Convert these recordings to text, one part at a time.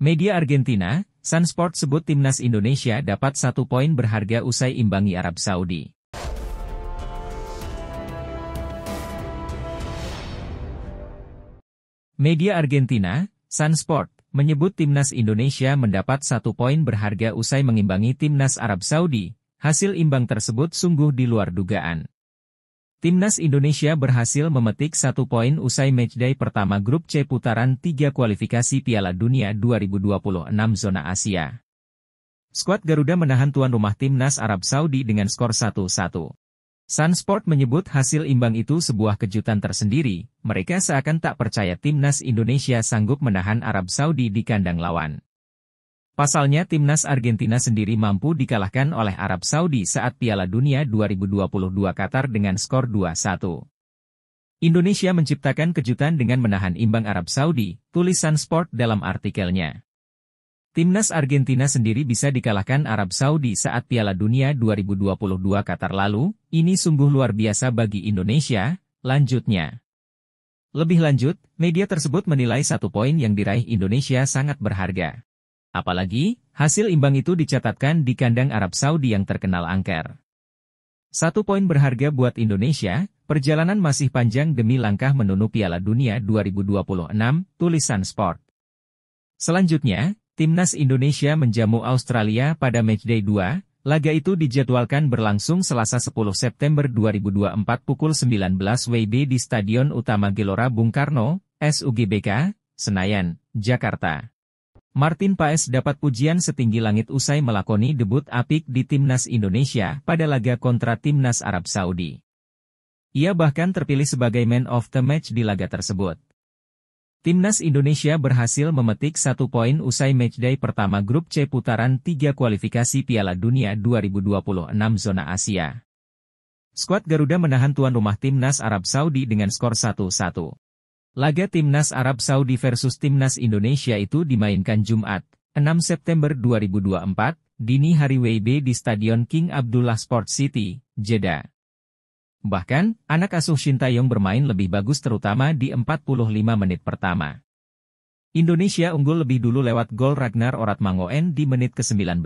Media Argentina, Sun Sport sebut timnas Indonesia dapat 1 poin berharga usai imbangi Arab Saudi. Media Argentina, Sun Sport, menyebut timnas Indonesia mendapat 1 poin berharga usai mengimbangi timnas Arab Saudi. Hasil imbang tersebut sungguh di luar dugaan. Timnas Indonesia berhasil memetik 1 poin usai matchday pertama grup C putaran 3 kualifikasi Piala Dunia 2026 zona Asia. Skuad Garuda menahan tuan rumah timnas Arab Saudi dengan skor 1-1. Sun Sport menyebut hasil imbang itu sebuah kejutan tersendiri, mereka seakan tak percaya timnas Indonesia sanggup menahan Arab Saudi di kandang lawan. Pasalnya timnas Argentina sendiri mampu dikalahkan oleh Arab Saudi saat Piala Dunia 2022 Qatar dengan skor 2-1. Indonesia menciptakan kejutan dengan menahan imbang Arab Saudi, tulis Sun Sport dalam artikelnya. Timnas Argentina sendiri bisa dikalahkan Arab Saudi saat Piala Dunia 2022 Qatar lalu, ini sungguh luar biasa bagi Indonesia, lanjutnya. Lebih lanjut, media tersebut menilai 1 poin yang diraih Indonesia sangat berharga. Apalagi, hasil imbang itu dicatatkan di kandang Arab Saudi yang terkenal angker. 1 poin berharga buat Indonesia, perjalanan masih panjang demi langkah menuju Piala Dunia 2026, tulis Sun Sport. Selanjutnya, timnas Indonesia menjamu Australia pada matchday 2, laga itu dijadwalkan berlangsung Selasa 10 September 2024 pukul 19 WIB di Stadion Utama Gelora Bung Karno, SUGBK, Senayan, Jakarta. Martin Paes dapat pujian setinggi langit usai melakoni debut apik di timnas Indonesia pada laga kontra timnas Arab Saudi. Ia bahkan terpilih sebagai man of the match di laga tersebut. Timnas Indonesia berhasil memetik 1 poin usai matchday pertama grup C putaran 3 kualifikasi Piala Dunia 2026 zona Asia. Skuad Garuda menahan tuan rumah timnas Arab Saudi dengan skor 1-1. Laga timnas Arab Saudi versus timnas Indonesia itu dimainkan Jumat, 6 September 2024, dini hari WIB di Stadion King Abdullah Sports City, Jeddah. Bahkan, anak asuh Shin Taeyong bermain lebih bagus terutama di 45 menit pertama. Indonesia unggul lebih dulu lewat gol Ragnar Oratmangoen di menit ke-19.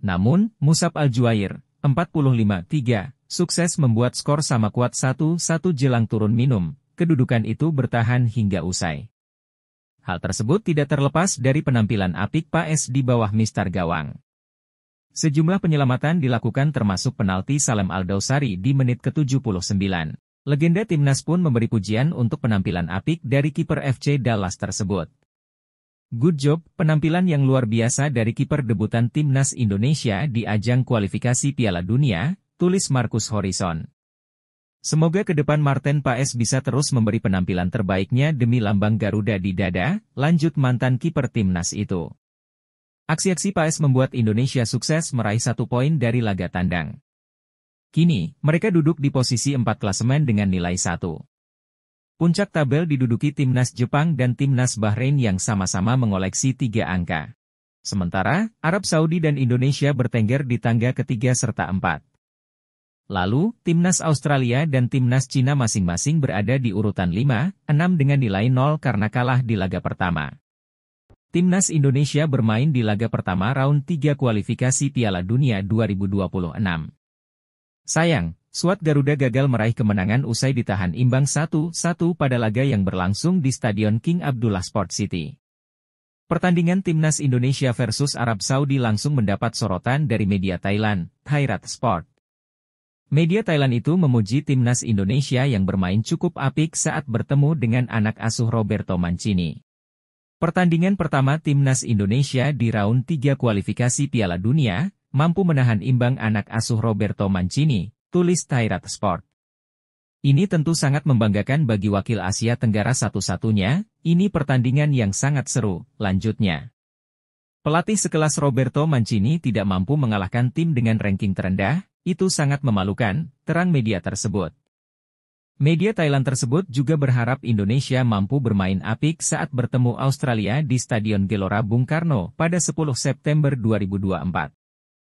Namun, Musab Al-Juair, 45-3, sukses membuat skor sama kuat 1-1 jelang turun minum. Kedudukan itu bertahan hingga usai. Hal tersebut tidak terlepas dari penampilan apik Paes di bawah mistar gawang. Sejumlah penyelamatan dilakukan termasuk penalti Salem Al-Dawsari di menit ke-79. Legenda timnas pun memberi pujian untuk penampilan apik dari kiper FC Dallas tersebut. Good job, penampilan yang luar biasa dari kiper debutan timnas Indonesia di ajang kualifikasi Piala Dunia, tulis Marcus Horizon. Semoga ke depan Martin Paes bisa terus memberi penampilan terbaiknya demi lambang Garuda di dada, lanjut mantan kiper timnas itu. Aksi-aksi Paes membuat Indonesia sukses meraih 1 poin dari laga tandang. Kini, mereka duduk di posisi 4 klasemen dengan nilai 1. Puncak tabel diduduki timnas Jepang dan timnas Bahrain yang sama-sama mengoleksi 3 angka. Sementara, Arab Saudi dan Indonesia bertengger di tangga ketiga serta 4. Lalu, timnas Australia dan timnas Cina masing-masing berada di urutan 5, 6 dengan nilai 0 karena kalah di laga pertama. Timnas Indonesia bermain di laga pertama round 3 kualifikasi Piala Dunia 2026. Sayang, skuad Garuda gagal meraih kemenangan usai ditahan imbang 1-1 pada laga yang berlangsung di Stadion King Abdullah Sports City. Pertandingan timnas Indonesia versus Arab Saudi langsung mendapat sorotan dari media Thailand, Thairat Sport. Media Thailand itu memuji timnas Indonesia yang bermain cukup apik saat bertemu dengan anak asuh Roberto Mancini. Pertandingan pertama timnas Indonesia di round 3 kualifikasi Piala Dunia, mampu menahan imbang anak asuh Roberto Mancini, tulis Thairat Sport. Ini tentu sangat membanggakan bagi wakil Asia Tenggara satu-satunya, ini pertandingan yang sangat seru, lanjutnya. Pelatih sekelas Roberto Mancini tidak mampu mengalahkan tim dengan ranking terendah, itu sangat memalukan, terang media tersebut. Media Thailand tersebut juga berharap Indonesia mampu bermain apik saat bertemu Australia di Stadion Gelora Bung Karno pada 10 September 2024.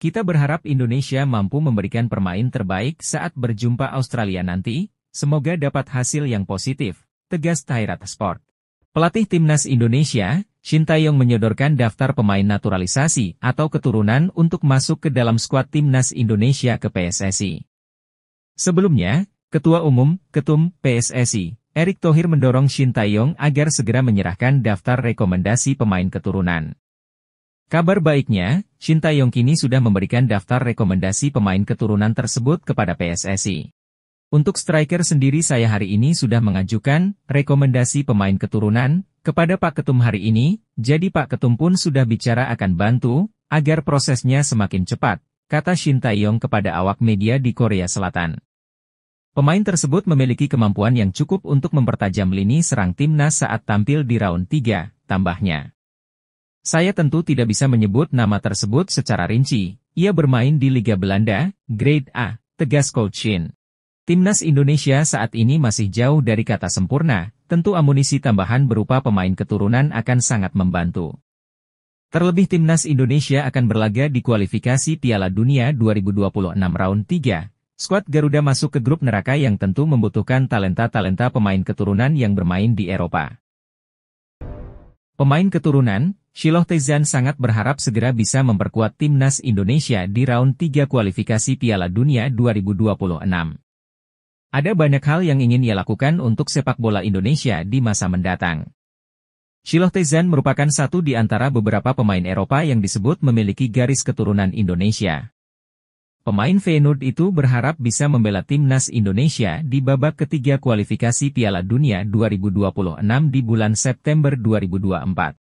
Kita berharap Indonesia mampu memberikan permain terbaik saat berjumpa Australia nanti, semoga dapat hasil yang positif, tegas Thairat Sport. Pelatih Timnas Indonesia, Shin Tae-yong menyodorkan daftar pemain naturalisasi atau keturunan untuk masuk ke dalam skuad Timnas Indonesia ke PSSI. Sebelumnya, Ketua Umum, Ketum, PSSI, Erick Thohir mendorong Shin Tae-yong agar segera menyerahkan daftar rekomendasi pemain keturunan. Kabar baiknya, Shin Tae-yong kini sudah memberikan daftar rekomendasi pemain keturunan tersebut kepada PSSI. Untuk striker sendiri saya hari ini sudah mengajukan rekomendasi pemain keturunan kepada Pak Ketum hari ini, jadi Pak Ketum pun sudah bicara akan bantu agar prosesnya semakin cepat, kata Shin Tae-yong kepada awak media di Korea Selatan. Pemain tersebut memiliki kemampuan yang cukup untuk mempertajam lini serang timnas saat tampil di round 3, tambahnya. Saya tentu tidak bisa menyebut nama tersebut secara rinci, ia bermain di Liga Belanda, Grade A, tegas Coach Shin. Timnas Indonesia saat ini masih jauh dari kata sempurna, tentu amunisi tambahan berupa pemain keturunan akan sangat membantu. Terlebih Timnas Indonesia akan berlaga di kualifikasi Piala Dunia 2026 round 3. Skuad Garuda masuk ke grup neraka yang tentu membutuhkan talenta-talenta pemain keturunan yang bermain di Eropa. Pemain keturunan, Shiloh Tae-zhan sangat berharap segera bisa memperkuat Timnas Indonesia di round 3 kualifikasi Piala Dunia 2026. Ada banyak hal yang ingin ia lakukan untuk sepak bola Indonesia di masa mendatang. Shiloh Tae-zhan merupakan satu di antara beberapa pemain Eropa yang disebut memiliki garis keturunan Indonesia. Pemain Feyenoord itu berharap bisa membela Timnas Indonesia di babak ketiga kualifikasi Piala Dunia 2026 di bulan September 2024.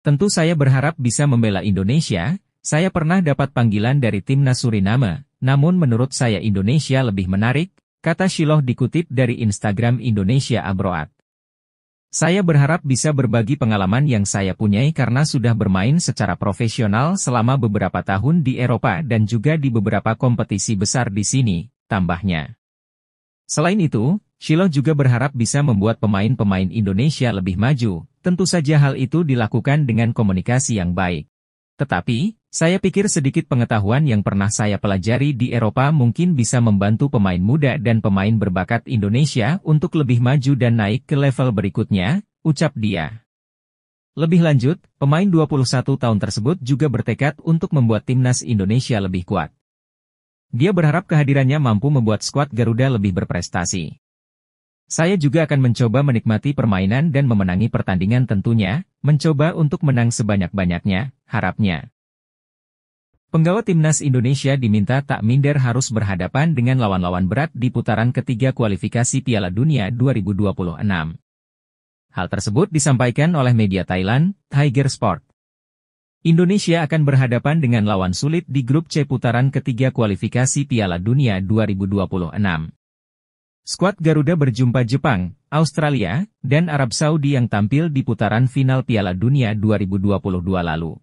Tentu saya berharap bisa membela Indonesia, saya pernah dapat panggilan dari Timnas Suriname, namun menurut saya Indonesia lebih menarik, kata Shiloh dikutip dari Instagram Indonesia Abroad. Saya berharap bisa berbagi pengalaman yang saya punyai karena sudah bermain secara profesional selama beberapa tahun di Eropa dan juga di beberapa kompetisi besar di sini, tambahnya. Selain itu, Shiloh juga berharap bisa membuat pemain-pemain Indonesia lebih maju, tentu saja hal itu dilakukan dengan komunikasi yang baik. Tetapi, saya pikir sedikit pengetahuan yang pernah saya pelajari di Eropa mungkin bisa membantu pemain muda dan pemain berbakat Indonesia untuk lebih maju dan naik ke level berikutnya, ucap dia. Lebih lanjut, pemain 21 tahun tersebut juga bertekad untuk membuat Timnas Indonesia lebih kuat. Dia berharap kehadirannya mampu membuat skuad Garuda lebih berprestasi. Saya juga akan mencoba menikmati permainan dan memenangi pertandingan tentunya, mencoba untuk menang sebanyak-banyaknya, harapnya. Penggawa Timnas Indonesia diminta tak minder harus berhadapan dengan lawan-lawan berat di putaran ketiga kualifikasi Piala Dunia 2026. Hal tersebut disampaikan oleh media Thailand, Tiger Sport. Indonesia akan berhadapan dengan lawan sulit di grup C putaran ketiga kualifikasi Piala Dunia 2026. Skuad Garuda berjumpa Jepang, Australia, dan Arab Saudi yang tampil di putaran final Piala Dunia 2022 lalu.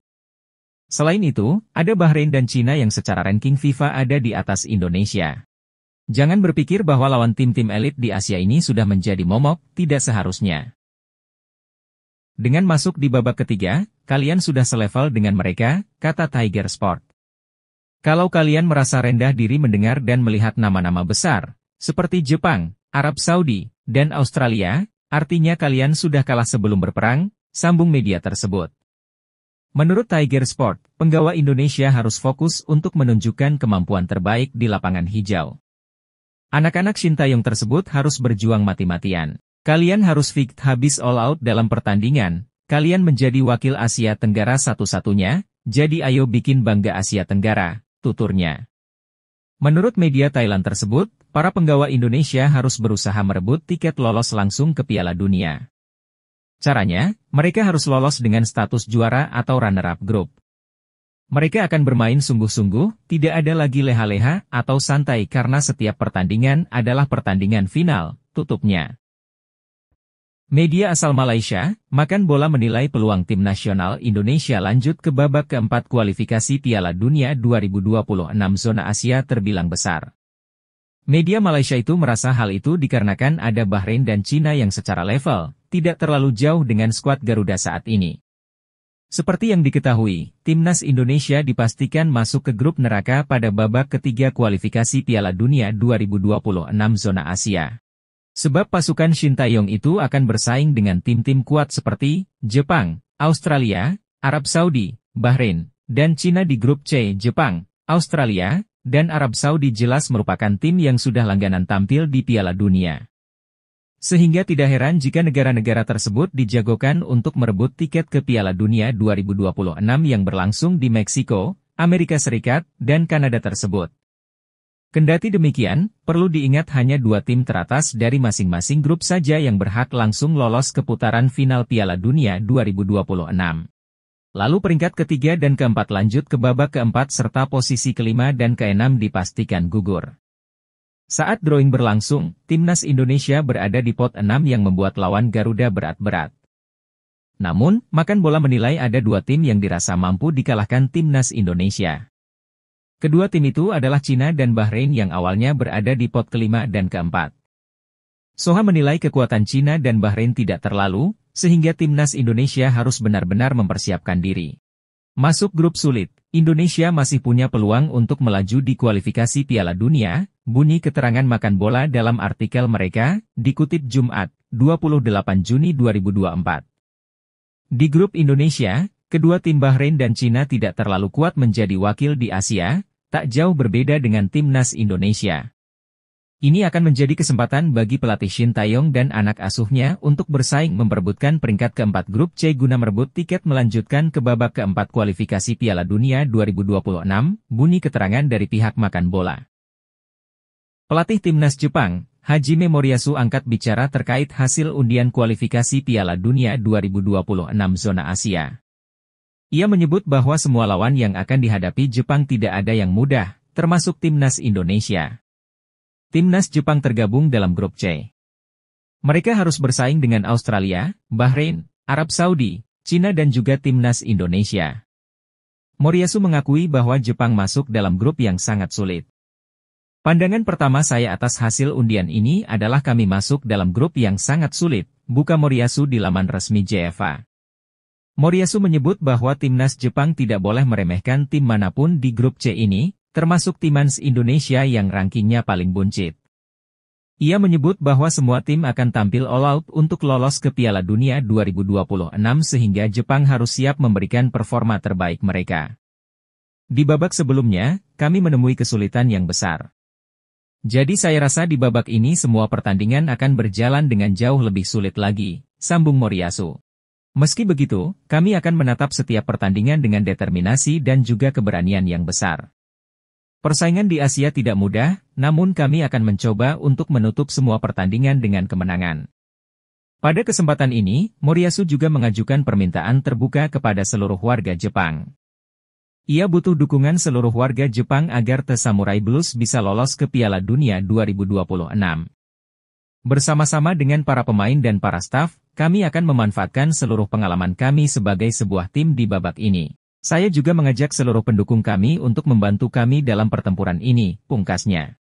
Selain itu, ada Bahrain dan Cina yang secara ranking FIFA ada di atas Indonesia. Jangan berpikir bahwa lawan tim-tim elit di Asia ini sudah menjadi momok, tidak seharusnya. Dengan masuk di babak ketiga, kalian sudah selevel dengan mereka, kata Tiger Sport. Kalau kalian merasa rendah diri mendengar dan melihat nama-nama besar, seperti Jepang, Arab Saudi, dan Australia, artinya kalian sudah kalah sebelum berperang, sambung media tersebut. Menurut Tiger Sport, penggawa Indonesia harus fokus untuk menunjukkan kemampuan terbaik di lapangan hijau. Anak-anak Shin Tae-yong tersebut harus berjuang mati-matian. Kalian harus fit habis all out dalam pertandingan, kalian menjadi wakil Asia Tenggara satu-satunya, jadi ayo bikin bangga Asia Tenggara, tuturnya. Menurut media Thailand tersebut, para penggawa Indonesia harus berusaha merebut tiket lolos langsung ke Piala Dunia. Caranya, mereka harus lolos dengan status juara atau runner-up grup. Mereka akan bermain sungguh-sungguh, tidak ada lagi leha-leha atau santai karena setiap pertandingan adalah pertandingan final, tutupnya. Media asal Malaysia, Makan Bola menilai peluang tim nasional Indonesia lanjut ke babak keempat kualifikasi Piala Dunia 2026 zona Asia terbilang besar. Media Malaysia itu merasa hal itu dikarenakan ada Bahrain dan Cina yang secara level, tidak terlalu jauh dengan skuad Garuda saat ini. Seperti yang diketahui, Timnas Indonesia dipastikan masuk ke grup neraka pada babak ketiga kualifikasi Piala Dunia 2026 zona Asia. Sebab pasukan Shin Tae-yong itu akan bersaing dengan tim-tim kuat seperti Jepang, Australia, Arab Saudi, Bahrain, dan Cina di grup C. Jepang, Australia, dan Arab Saudi jelas merupakan tim yang sudah langganan tampil di Piala Dunia. Sehingga tidak heran jika negara-negara tersebut dijagokan untuk merebut tiket ke Piala Dunia 2026 yang berlangsung di Meksiko, Amerika Serikat, dan Kanada tersebut. Kendati demikian, perlu diingat hanya 2 tim teratas dari masing-masing grup saja yang berhak langsung lolos ke putaran final Piala Dunia 2026. Lalu peringkat ketiga dan keempat lanjut ke babak keempat serta posisi kelima dan keenam dipastikan gugur. Saat drawing berlangsung, timnas Indonesia berada di pot 6 yang membuat lawan Garuda berat-berat. Namun, Makan Bola menilai ada 2 tim yang dirasa mampu dikalahkan timnas Indonesia. Kedua tim itu adalah Cina dan Bahrain yang awalnya berada di pot kelima dan keempat. Soha menilai kekuatan Cina dan Bahrain tidak terlalu, sehingga timnas Indonesia harus benar-benar mempersiapkan diri. Masuk grup sulit, Indonesia masih punya peluang untuk melaju di kualifikasi Piala Dunia, bunyi keterangan Makan Bola dalam artikel mereka, dikutip Jumat, 28 Juni 2024. Di grup Indonesia, kedua tim Bahrain dan Cina tidak terlalu kuat menjadi wakil di Asia, tak jauh berbeda dengan timnas Indonesia. Ini akan menjadi kesempatan bagi pelatih Shin Tae-yong dan anak asuhnya untuk bersaing memperebutkan peringkat keempat grup C guna merebut tiket melanjutkan ke babak keempat kualifikasi Piala Dunia 2026, bunyi keterangan dari pihak Makan Bola. Pelatih timnas Jepang, Hajime Moriyasu angkat bicara terkait hasil undian kualifikasi Piala Dunia 2026 zona Asia. Ia menyebut bahwa semua lawan yang akan dihadapi Jepang tidak ada yang mudah, termasuk timnas Indonesia. Timnas Jepang tergabung dalam grup C. Mereka harus bersaing dengan Australia, Bahrain, Arab Saudi, Cina dan juga timnas Indonesia. Moriyasu mengakui bahwa Jepang masuk dalam grup yang sangat sulit. Pandangan pertama saya atas hasil undian ini adalah kami masuk dalam grup yang sangat sulit, buka Moriyasu di laman resmi JFA. Moriyasu menyebut bahwa timnas Jepang tidak boleh meremehkan tim manapun di grup C ini, termasuk timnas Indonesia yang rankingnya paling buncit. Ia menyebut bahwa semua tim akan tampil all out untuk lolos ke Piala Dunia 2026 sehingga Jepang harus siap memberikan performa terbaik mereka. Di babak sebelumnya, kami menemui kesulitan yang besar. Jadi saya rasa di babak ini semua pertandingan akan berjalan dengan jauh lebih sulit lagi, sambung Moriyasu. Meski begitu, kami akan menatap setiap pertandingan dengan determinasi dan juga keberanian yang besar. Persaingan di Asia tidak mudah, namun kami akan mencoba untuk menutup semua pertandingan dengan kemenangan. Pada kesempatan ini, Moriyasu juga mengajukan permintaan terbuka kepada seluruh warga Jepang. Ia butuh dukungan seluruh warga Jepang agar The Samurai Blues bisa lolos ke Piala Dunia 2026. Bersama-sama dengan para pemain dan para staf, kami akan memanfaatkan seluruh pengalaman kami sebagai sebuah tim di babak ini. Saya juga mengajak seluruh pendukung kami untuk membantu kami dalam pertempuran ini, pungkasnya.